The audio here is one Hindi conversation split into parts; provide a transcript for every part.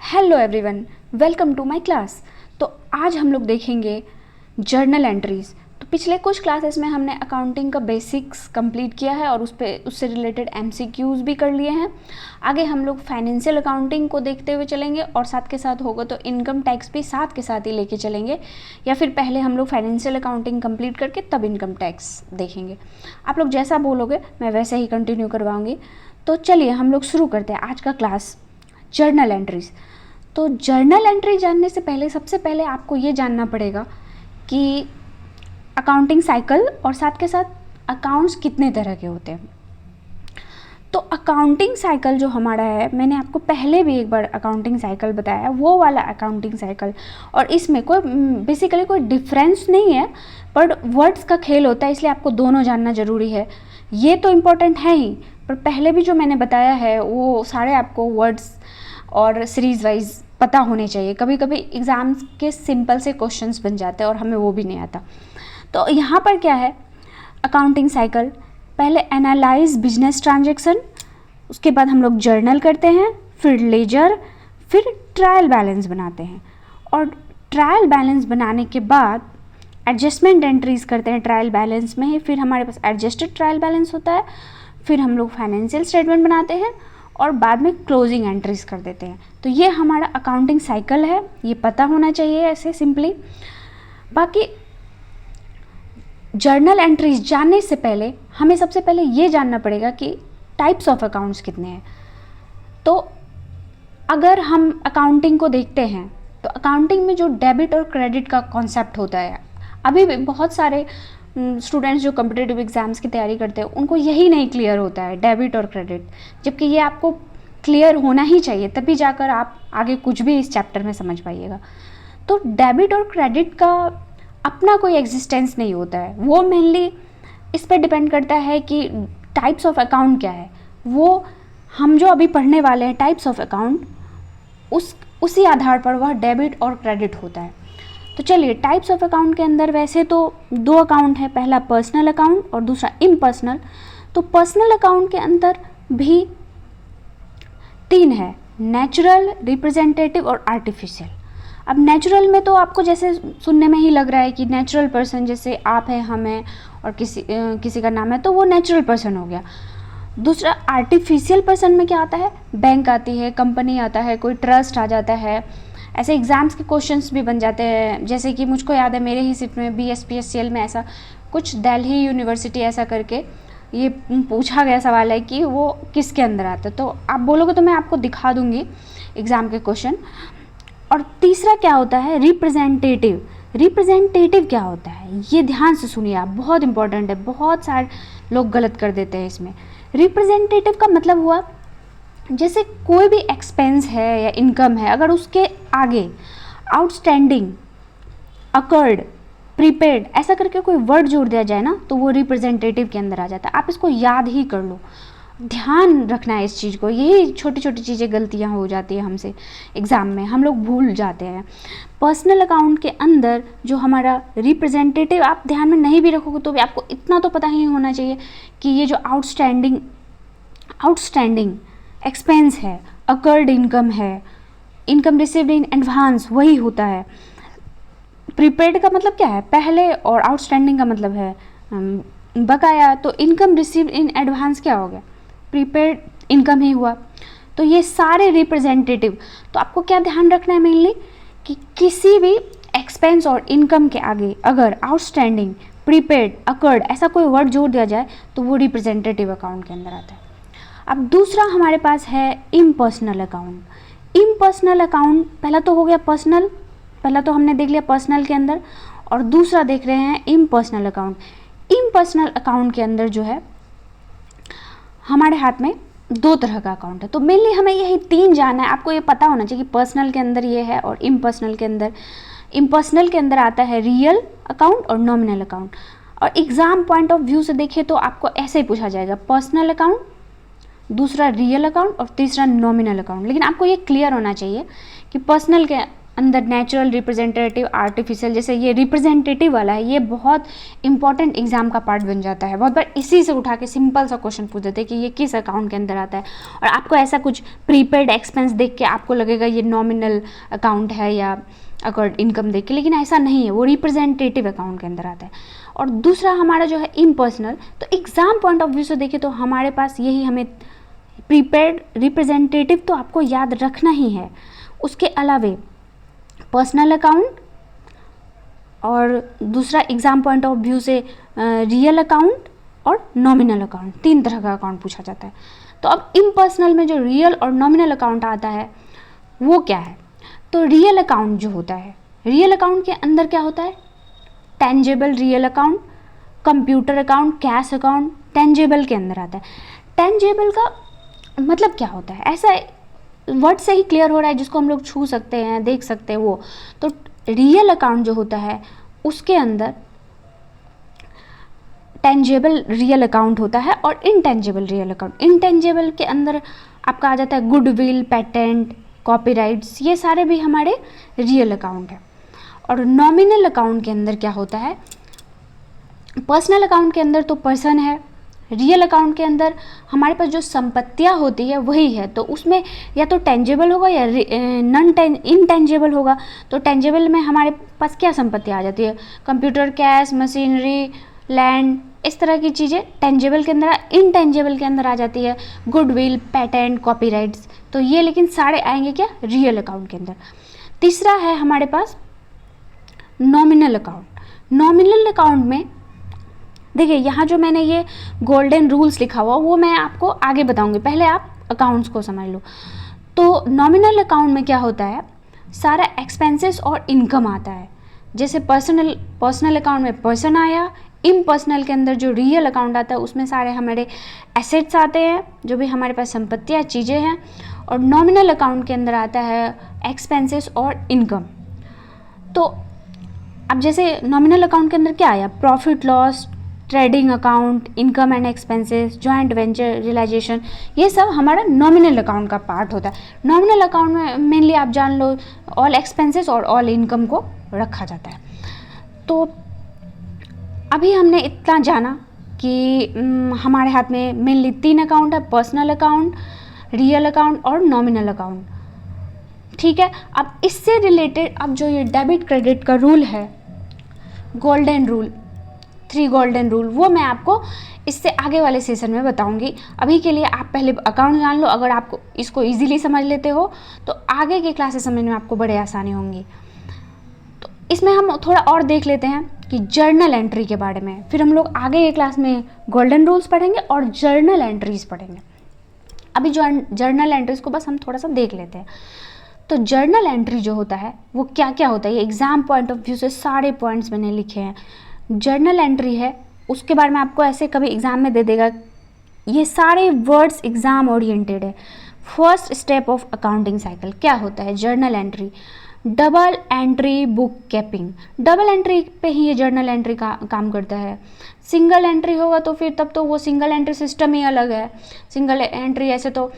Hello everyone, welcome to my class. तो आज हम लोग देखेंगे जर्नल एंट्रीज। तो पिछले कुछ क्लासेस में हमने अकाउंटिंग का बेसिक्स कंप्लीट किया है और उससे रिलेटेड एमसीक्यूज भी कर लिए हैं। आगे हम लोग फाइनेंशियल अकाउंटिंग को देखते हुए चलेंगे और साथ के साथ होगा तो इनकम टैक्स भी साथ के साथ ही लेके चलेंगे, या फिर पहले हम लोग फाइनेंशियल अकाउंटिंग कंप्लीट करके तब इनकम टैक्स देखेंगे। आप लोग जैसा बोलोगे मैं वैसे ही कंटिन्यू करवाऊँगी। तो चलिए हम लोग शुरू करते हैं आज का क्लास, जर्नल एंट्रीज। तो जर्नल एंट्री जानने से पहले सबसे पहले आपको ये जानना पड़ेगा कि अकाउंटिंग साइकिल और साथ के साथ अकाउंट्स कितने तरह के होते हैं। तो अकाउंटिंग साइकिल जो हमारा है, मैंने आपको पहले भी एक बार अकाउंटिंग साइकिल बताया, वो वाला अकाउंटिंग साइकिल। और इसमें कोई बेसिकली कोई डिफरेंस नहीं है, पर वर्ड्स का खेल होता है, इसलिए आपको दोनों जानना ज़रूरी है। ये तो इम्पोर्टेंट है ही, पर पहले भी जो मैंने बताया है वो सारे आपको वर्ड्स और सीरीज़ वाइज पता होने चाहिए। कभी कभी एग्ज़ाम्स के सिंपल से क्वेश्चंस बन जाते हैं और हमें वो भी नहीं आता। तो यहाँ पर क्या है, अकाउंटिंग साइकिल, पहले एनालाइज बिजनेस ट्रांजैक्शन, उसके बाद हम लोग जर्नल करते हैं, फिर लेजर, फिर ट्रायल बैलेंस बनाते हैं, और ट्रायल बैलेंस बनाने के बाद एडजस्टमेंट एंट्रीज करते हैं ट्रायल बैलेंस में ही। फिर हमारे पास एडजस्टेड ट्रायल बैलेंस होता है, फिर हम लोग फाइनेंशियल स्टेटमेंट बनाते हैं और बाद में क्लोजिंग एंट्रीज कर देते हैं। तो ये हमारा अकाउंटिंग साइकिल है, ये पता होना चाहिए ऐसे सिंपली। बाकी जर्नल एंट्रीज जानने से पहले हमें सबसे पहले ये जानना पड़ेगा कि टाइप्स ऑफ अकाउंट्स कितने हैं। तो अगर हम अकाउंटिंग को देखते हैं तो अकाउंटिंग में जो डेबिट और क्रेडिट का कॉन्सेप्ट होता है, अभी भी बहुत सारे स्टूडेंट्स जो कम्पिटिटिव एग्ज़ाम्स की तैयारी करते हैं उनको यही नहीं क्लियर होता है, डेबिट और क्रेडिट, जबकि ये आपको क्लियर होना ही चाहिए, तभी जाकर आप आगे कुछ भी इस चैप्टर में समझ पाइएगा। तो डेबिट और क्रेडिट का अपना कोई एग्जिस्टेंस नहीं होता है, वो मेनली इस पर डिपेंड करता है कि टाइप्स ऑफ अकाउंट क्या है। वो हम जो अभी पढ़ने वाले हैं टाइप्स ऑफ अकाउंट, उसी आधार पर वह डेबिट और क्रेडिट होता है। तो चलिए, टाइप्स ऑफ अकाउंट के अंदर वैसे तो दो अकाउंट है, पहला पर्सनल अकाउंट और दूसरा इम्पर्सनल। तो पर्सनल अकाउंट के अंदर भी तीन है, नेचुरल, रिप्रेजेंटेटिव और आर्टिफिशियल। अब नेचुरल में तो आपको जैसे सुनने में ही लग रहा है कि नेचुरल पर्सन, जैसे आप हैं, हम हैं और किसी का नाम है, तो वो नेचुरल पर्सन हो गया। दूसरा आर्टिफिशियल पर्सन में क्या आता है, बैंक आती है, कंपनी आता है, कोई ट्रस्ट आ जाता है। ऐसे एग्ज़ाम्स के क्वेश्चंस भी बन जाते हैं, जैसे कि मुझको याद है मेरे ही शिफ्ट में BSPSCL में ऐसा कुछ दिल्ली यूनिवर्सिटी ऐसा करके ये पूछा गया सवाल है कि वो किसके अंदर आता है। तो आप बोलोगे तो मैं आपको दिखा दूंगी एग्ज़ाम के क्वेश्चन। और तीसरा क्या होता है, रिप्रेजेंटेटिव। रिप्रेजेंटेटिव क्या होता है, ये ध्यान से सुनिए आप, बहुत इंपॉर्टेंट है, बहुत सारे लोग गलत कर देते हैं इसमें। रिप्रेजेंटेटिव का मतलब हुआ, जैसे कोई भी एक्सपेंस है या इनकम है, अगर उसके आगे आउटस्टैंडिंग, अकर्ड, प्रीपेड ऐसा करके कोई वर्ड जोड़ दिया जाए ना, तो वो रिप्रेजेंटेटिव के अंदर आ जाता है। आप इसको याद ही कर लो, ध्यान रखना है इस चीज़ को। यही छोटी छोटी चीज़ें गलतियाँ हो जाती है हमसे एग्ज़ाम में, हम लोग भूल जाते हैं। पर्सनल अकाउंट के अंदर जो हमारा रिप्रेजेंटेटिव, आप ध्यान में नहीं भी रखोगे तो भी आपको इतना तो पता ही होना चाहिए कि ये जो आउटस्टैंडिंग एक्सपेंस है, अकर्ड इनकम है, इनकम रिसीव्ड इन एडवांस, वही होता है। प्रीपेड का मतलब क्या है, पहले, और आउटस्टैंडिंग का मतलब है बकाया। तो इनकम रिसीव्ड इन एडवांस क्या हो गया, प्रीपेड इनकम ही हुआ। तो ये सारे रिप्रेजेंटेटिव। तो आपको क्या ध्यान रखना है मेनली, कि किसी भी एक्सपेंस और इनकम के आगे अगर आउटस्टैंडिंग, प्रीपेड, अकर्ड ऐसा कोई वर्ड जोड़ दिया जाए तो वो रिप्रेजेंटेटिव अकाउंट के अंदर आता है। अब दूसरा हमारे पास है इम्पर्सनल अकाउंट। इम्पर्सनल अकाउंट, पहला तो हो गया पर्सनल, पहला तो हमने देख लिया पर्सनल के अंदर, और दूसरा देख रहे हैं इम्पर्सनल अकाउंट। इम्पर्सनल अकाउंट के अंदर जो है हमारे हाथ में दो तरह का अकाउंट है। तो मेनली हमें यही तीन जानना है, आपको ये पता होना चाहिए कि पर्सनल के अंदर ये है और इम्पर्सनल के अंदर आता है रियल अकाउंट और नॉमिनल अकाउंट। और एग्जाम पॉइंट ऑफ व्यू से देखिए तो आपको ऐसे ही पूछा जाएगा, पर्सनल अकाउंट, दूसरा रियल अकाउंट और तीसरा नॉमिनल अकाउंट। लेकिन आपको ये क्लियर होना चाहिए कि पर्सनल के अंदर नेचुरल, रिप्रेजेंटेटिव, आर्टिफिशियल, जैसे ये रिप्रेजेंटेटिव वाला है, ये बहुत इंपॉर्टेंट एग्जाम का पार्ट बन जाता है। बहुत बार इसी से उठा के सिंपल सा क्वेश्चन पूछ देते हैं कि ये किस अकाउंट के अंदर आता है, और आपको ऐसा कुछ प्रीपेड एक्सपेंस देख के आपको लगेगा ये नॉमिनल अकाउंट है या अकॉर्ड इनकम देख के, लेकिन ऐसा नहीं है, वो रिप्रेजेंटेटिव अकाउंट के अंदर आता है। और दूसरा हमारा जो है इम्पर्सनल, तो एग्जाम पॉइंट ऑफ व्यू से देखें तो हमारे पास यही, हमें प्रीपेड, रिप्रेजेंटेटिव तो आपको याद रखना ही है, उसके अलावे पर्सनल अकाउंट, और दूसरा एग्जाम पॉइंट ऑफ व्यू से रियल अकाउंट और नॉमिनल अकाउंट, 3 तरह का अकाउंट पूछा जाता है। तो अब इम्पर्सनल में जो रियल और नॉमिनल अकाउंट आता है वो क्या है? तो रियल अकाउंट जो होता है, रियल अकाउंट के अंदर क्या होता है? Tangible real account, computer account, cash account, tangible के अंदर आता है। टेंजेबल का मतलब क्या होता है? ऐसा वर्ड से ही क्लियर हो रहा है जिसको हम लोग छू सकते हैं, देख सकते हैं वो। तो रियल अकाउंट जो होता है उसके अंदर टेंजेबल रियल अकाउंट होता है और इनटेंजेबल रियल अकाउंट। इनटेंजेबल के अंदर आपका आ जाता है गुडविल, पेटेंट, कॉपीराइट्स, ये सारे भी हमारे रियल अकाउंट है। और नॉमिनल अकाउंट के अंदर क्या होता है? पर्सनल अकाउंट के अंदर तो पर्सन है, रियल अकाउंट के अंदर हमारे पास जो संपत्तियां होती है वही है, तो उसमें या तो टेंजेबल होगा या इनटेंजेबल होगा। तो टेंजेबल में हमारे पास क्या संपत्ति आ जाती है? कंप्यूटर, कैश, मशीनरी, लैंड, इस तरह की चीज़ें टेंजेबल के अंदर। इनटेंजेबल के अंदर आ जाती है गुडविल, पेटेंट, कॉपीराइट्स, तो ये लेकिन सारे आएंगे क्या? रियल अकाउंट के अंदर। तीसरा है हमारे पास नॉमिनल अकाउंट। नॉमिनल अकाउंट में देखिए, यहाँ जो मैंने ये गोल्डन रूल्स लिखा हुआ वो मैं आपको आगे बताऊंगी, पहले आप अकाउंट्स को समझ लो। तो नॉमिनल अकाउंट में क्या होता है? सारा एक्सपेंसेस और इनकम आता है। जैसे पर्सनल अकाउंट में पर्सन आया, इम्पर्सनल के अंदर जो रियल अकाउंट आता है उसमें सारे हमारे एसेट्स आते हैं, जो भी हमारे पास संपत्तियाँ, चीज़ें हैं। और नॉमिनल अकाउंट के अंदर आता है एक्सपेंसेस और इनकम। तो अब जैसे नॉमिनल अकाउंट के अंदर क्या आया? Profit loss, trading account, income and expenses, joint venture, realization, ये सब हमारा नॉमिनल अकाउंट का पार्ट होता है। नॉमिनल अकाउंट में मेनली आप जान लो ऑल एक्सपेंसेस और ऑल इनकम को रखा जाता है। तो अभी हमने इतना जाना कि हमारे हाथ में मेनली 3 अकाउंट है, पर्सनल अकाउंट, रियल अकाउंट और नॉमिनल अकाउंट। ठीक है, अब इससे रिलेटेड अब जो ये डेबिट क्रेडिट का रूल है, गोल्डन रूल, 3 गोल्डन रूल, वो मैं आपको इससे आगे वाले सेशन में बताऊंगी। अभी के लिए आप पहले अकाउंट जान लो। अगर आपको इसको इजीली समझ लेते हो तो आगे के क्लासेस समझने में आपको बड़े आसानी होंगी। तो इसमें हम थोड़ा और देख लेते हैं कि जर्नल एंट्री के बारे में, फिर हम लोग आगे के क्लास में गोल्डन रूल्स पढ़ेंगे और जर्नल एंट्रीज पढ़ेंगे। अभी जर्नल एंट्रीज को बस हम थोड़ा सा देख लेते हैं। तो जर्नल एंट्री जो होता है वो क्या क्या होता है, ये एग्जाम पॉइंट ऑफ व्यू से सारे पॉइंट्स मैंने लिखे हैं। जर्नल एंट्री है, उसके बारे में आपको ऐसे कभी एग्जाम में दे देगा, ये सारे वर्ड्स एग्जाम ओरिएंटेड है। First step of accounting cycle क्या होता है? Journal entry, double entry book keeping, double entry पे ही ये जर्नल एंट्री का काम करता है। सिंगल एंट्री होगा तो फिर तब तो वो सिंगल एंट्री सिस्टम ही अलग है। सिंगल एंट्री ऐसे तो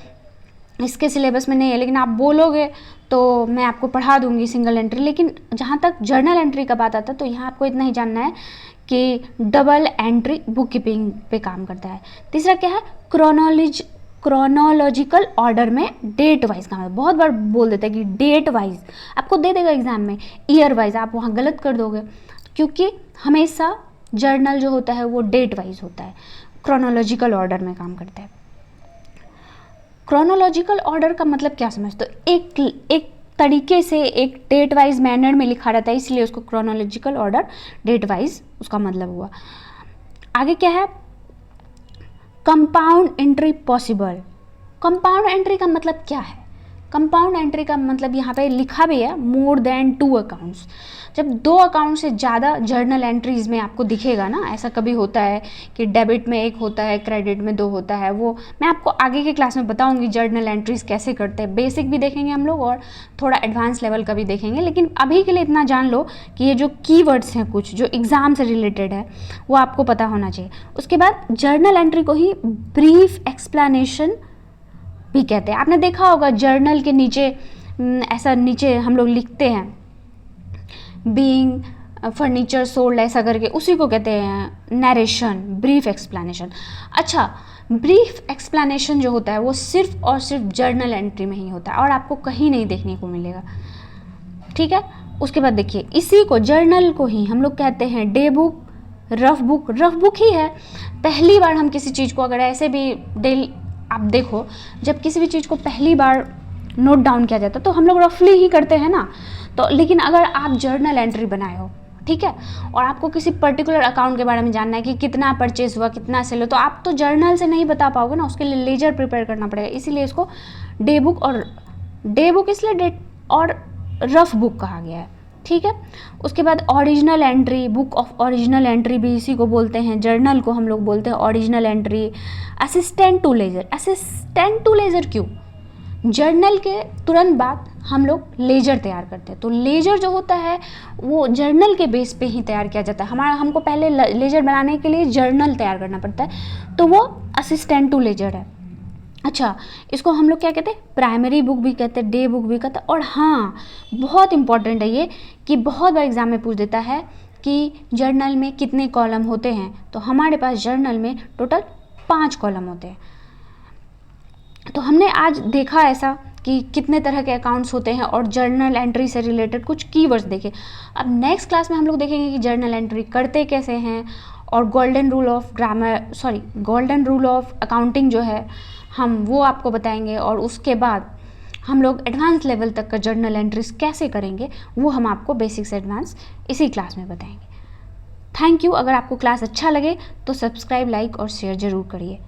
इसके सिलेबस में नहीं है, लेकिन आप बोलोगे तो मैं आपको पढ़ा दूंगी सिंगल एंट्री। लेकिन जहाँ तक जर्नल एंट्री का बात आता है तो यहाँ आपको इतना ही जानना है कि डबल एंट्री बुक कीपिंग पे काम करता है। तीसरा क्या है? क्रोनोलॉजिकल ऑर्डर में डेट वाइज काम है। बहुत बार बोल देता है कि डेट वाइज, आपको दे देगा एग्जाम में ईयर वाइज, आप वहाँ गलत कर दोगे, क्योंकि हमेशा जर्नल जो होता है वो डेट वाइज होता है, क्रोनोलॉजिकल ऑर्डर में काम करता है। क्रोनोलॉजिकल ऑर्डर का मतलब क्या समझते हो? एक तरीके से एक डेट वाइज मैनर में लिखा रहता है, इसलिए उसको क्रोनोलॉजिकल ऑर्डर, डेट वाइज उसका मतलब हुआ। आगे क्या है? Compound entry possible. Compound entry का मतलब क्या है? कंपाउंड एंट्री का मतलब यहाँ पे लिखा भी है मोर देन 2 अकाउंट्स। जब 2 अकाउंट से ज़्यादा जर्नल एंट्रीज में आपको दिखेगा ना, ऐसा कभी होता है कि डेबिट में 1 होता है, क्रेडिट में 2 होता है, वो मैं आपको आगे के क्लास में बताऊंगी जर्नल एंट्रीज कैसे करते हैं। बेसिक भी देखेंगे हम लोग और थोड़ा एडवांस लेवल का भी देखेंगे, लेकिन अभी के लिए इतना जान लो कि ये जो कीवर्ड्स हैं कुछ जो एग्ज़ाम से रिलेटेड है वो आपको पता होना चाहिए। उसके बाद जर्नल एंट्री को ही ब्रीफ एक्सप्लेनेशन भी कहते हैं। आपने देखा होगा जर्नल के नीचे ऐसा नीचे हम लोग लिखते हैं बीइंग फर्नीचर सोल्ड ऐसा करके, उसी को कहते हैं नरेशन, ब्रीफ एक्सप्लेनेशन। अच्छा, ब्रीफ एक्सप्लेनेशन जो होता है वो सिर्फ और सिर्फ जर्नल एंट्री में ही होता है और आपको कहीं नहीं देखने को मिलेगा, ठीक है। उसके बाद देखिए, इसी को जर्नल को ही हम लोग कहते हैं day book, rough book. Rough book ही है, पहली बार हम किसी चीज़ को अगर ऐसे भी डेली आप देखो, जब किसी भी चीज़ को पहली बार नोट डाउन किया जाता है तो हम लोग रफली ही करते हैं ना। तो लेकिन अगर आप जर्नल एंट्री बनाए हो, ठीक है, और आपको किसी पर्टिकुलर अकाउंट के बारे में जानना है कि कितना परचेज हुआ, कितना सेल हुआ, तो आप तो जर्नल से नहीं बता पाओगे ना, उसके लिए लेजर प्रिपेयर करना पड़ेगा। इसीलिए इसको डे बुक और डे बुक इसलिए डेट और रफ बुक कहा गया है, ठीक है। उसके बाद original entry, book of original entry भी इसी को बोलते हैं, जर्नल को हम लोग बोलते हैं original entry. Assistant to ledger, assistant to ledger क्यों? जर्नल के तुरंत बाद हम लोग लेजर तैयार करते हैं, तो लेजर जो होता है वो जर्नल के बेस पे ही तैयार किया जाता है। हमको पहले लेजर बनाने के लिए जर्नल तैयार करना पड़ता है, तो वो असिस्टेंट टू लेजर है। अच्छा, इसको हम लोग क्या कहते हैं? प्राइमरी बुक भी कहते हैं, डे बुक भी कहते हैं। और हाँ, बहुत इंपॉर्टेंट है ये कि बहुत बार एग्जाम में पूछ देता है कि जर्नल में कितने कॉलम होते हैं, तो हमारे पास जर्नल में टोटल 5 कॉलम होते हैं। तो हमने आज देखा ऐसा कि कितने तरह के अकाउंट्स होते हैं और जर्नल एंट्री से रिलेटेड कुछ कीवर्ड्स देखे। अब नेक्स्ट क्लास में हम लोग देखेंगे कि जर्नल एंट्री करते कैसे हैं और गोल्डन रूल ऑफ अकाउंटिंग जो है हम वो आपको बताएंगे, और उसके बाद हम लोग एडवांस लेवल तक का जर्नल एंट्रीज कैसे करेंगे वो हम आपको बेसिक से एडवांस इसी क्लास में बताएंगे। Thank you. अगर आपको क्लास अच्छा लगे तो सब्सक्राइब, लाइक और शेयर ज़रूर करिए।